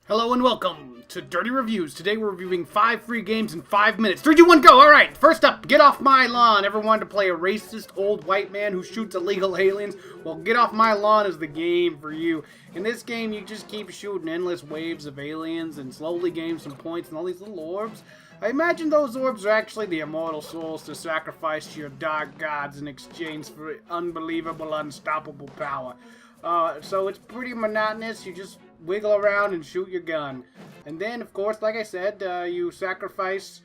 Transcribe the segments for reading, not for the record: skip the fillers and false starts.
Hello and welcome to Dirty Reviews. Today we're reviewing 5 free games in 5 minutes. 3, 2, 1, go! Alright, first up, Get Off My Lawn. Ever wanted to play a racist old white man who shoots illegal aliens? Well, Get Off My Lawn is the game for you. In this game, you just keep shooting endless waves of aliens and slowly gain some points and all these little orbs. I imagine those orbs are actually the immortal souls to sacrifice to your dark gods in exchange for unbelievable, unstoppable power. So it's pretty monotonous. You just wiggle around and shoot your gun. And then, of course, like I said, you sacrifice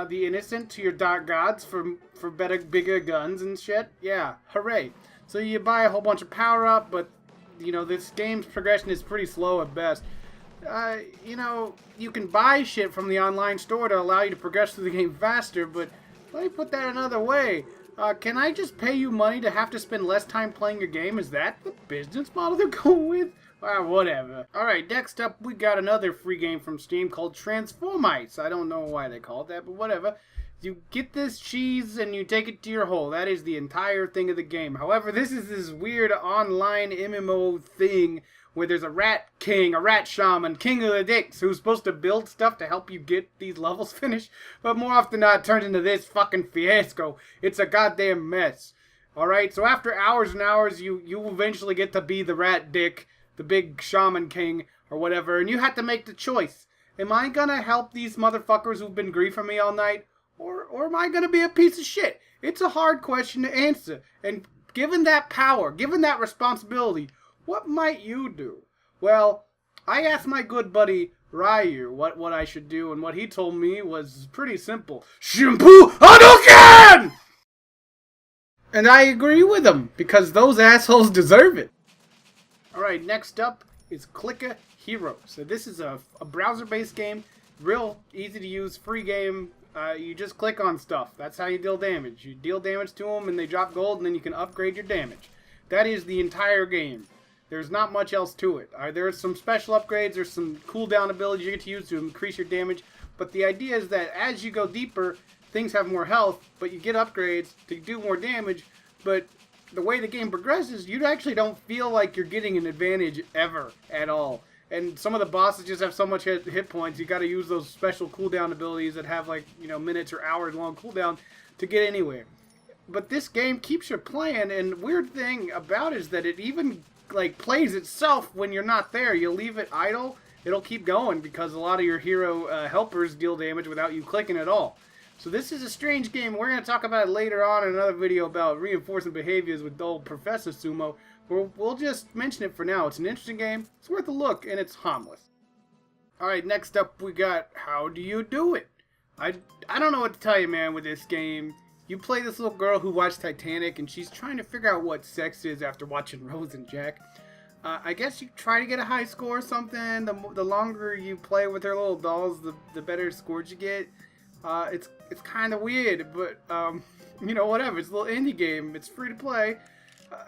the innocent to your dark gods for better, bigger guns and shit. Yeah, hooray. So you buy a whole bunch of power-up, but, you know, this game's progression is pretty slow at best. You know, you can buy shit from the online store to allow you to progress through the game faster, but let me put that another way. Can I just pay you money to have to spend less time playing your game? Is that the business model they're going with? Whatever. Alright, next up we got another free game from Steam called Transformites. I don't know why they call it that, but whatever. You get this cheese and you take it to your hole. That is the entire thing of the game. However, this is this weird online MMO thing where there's a rat king, a rat shaman, king of the dicks, who's supposed to build stuff to help you get these levels finished, but more often than not it turns into this fucking fiasco. It's a goddamn mess. Alright, so after hours and hours, you eventually get to be the rat dick, the big shaman king, or whatever, and you have to make the choice. Am I gonna help these motherfuckers who've been griefing me all night, or am I gonna be a piece of shit? It's a hard question to answer, and given that power, given that responsibility, what might you do? Well, I asked my good buddy Ryu what I should do, and what he told me was pretty simple. Shampoo Hadouken! And I agree with him, because those assholes deserve it. Alright, next up is Clicker Heroes. So this is a browser-based game, real easy to use, free game. You just click on stuff. That's how you deal damage. You deal damage to them and they drop gold, and then you can upgrade your damage. That is the entire game. There's not much else to it. There's some special upgrades, there's some cooldown abilities you get to use to increase your damage, but the idea is that as you go deeper, things have more health, but you get upgrades to do more damage, but the way the game progresses, you actually don't feel like you're getting an advantage ever at all. And some of the bosses just have so much hit points, you gotta use those special cooldown abilities that have, like, you know, minutes or hours long cooldown to get anywhere. But this game keeps you playing, and the weird thing about it is that it even like plays itself when you're not there. You leave it idle, it'll keep going because a lot of your hero helpers deal damage without you clicking at all. So this is a strange game. We're going to talk about it later on in another video about reinforcing behaviors with old Professor Sumo. We'll just mention it for now. It's an interesting game, it's worth a look, and it's harmless. Alright, next up we got How Do You Do It? I don't know what to tell you, man, with this game. You play this little girl who watched Titanic, and she's trying to figure out what sex is after watching Rose and Jack. I guess you try to get a high score or something. The longer you play with her little dolls, the better scores you get. It's kind of weird, but you know, whatever. It's a little indie game. It's free to play.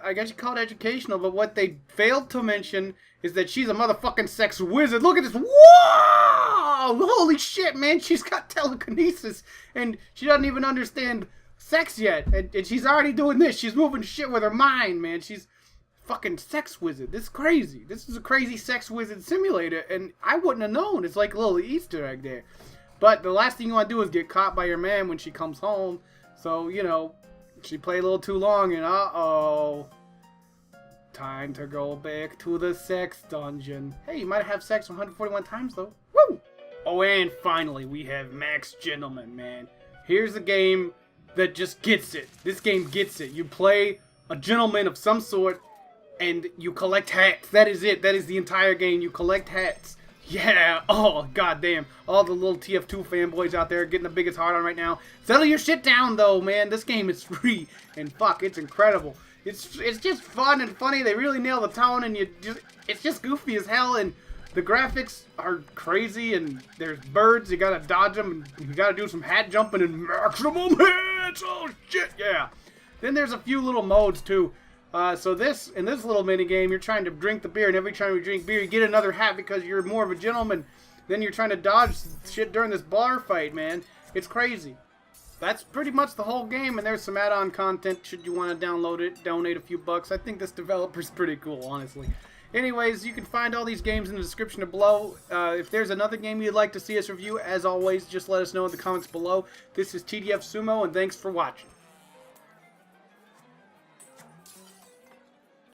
I guess you call it educational, but what they failed to mention is that she's a motherfucking sex wizard. Look at this. Whoa! Holy shit, man. She's got telekinesis, and she doesn't even understand sex yet, and she's already doing this. She's moving shit with her mind, man. She's fucking sex wizard. This is crazy. This is a crazy sex wizard simulator, and I wouldn't have known. It's like a little Easter egg there. But the last thing you want to do is get caught by your man when she comes home. So, you know, she played a little too long, and uh-oh. Time to go back to the sex dungeon. Hey, you might have sex 141 times, though. Woo! Oh, and finally, we have Max Gentleman, man. Here's a game that just gets it. This game gets it. You play a gentleman of some sort, and you collect hats. That is it. That is the entire game. You collect hats. Yeah. Oh, goddamn. All the little TF2 fanboys out there getting the biggest hard on right now. Settle your shit down, though, man. This game is free, and fuck, it's incredible. It's just fun and funny. They really nail the tone, and it's just goofy as hell, and the graphics are crazy, and there's birds, you gotta dodge them, and you gotta do some hat jumping and maximum hits! Oh shit, yeah! Then there's a few little modes too. So in this little mini game, you're trying to drink the beer, and every time you drink beer, you get another hat because you're more of a gentleman. Then you're trying to dodge shit during this bar fight, man. It's crazy. That's pretty much the whole game, and there's some add-on content should you want to download it, donate a few bucks. I think this developer's pretty cool, honestly. Anyways, you can find all these games in the description below. If there's another game you'd like to see us review, as always, just let us know in the comments below. This is TDF Sumo, and thanks for watching.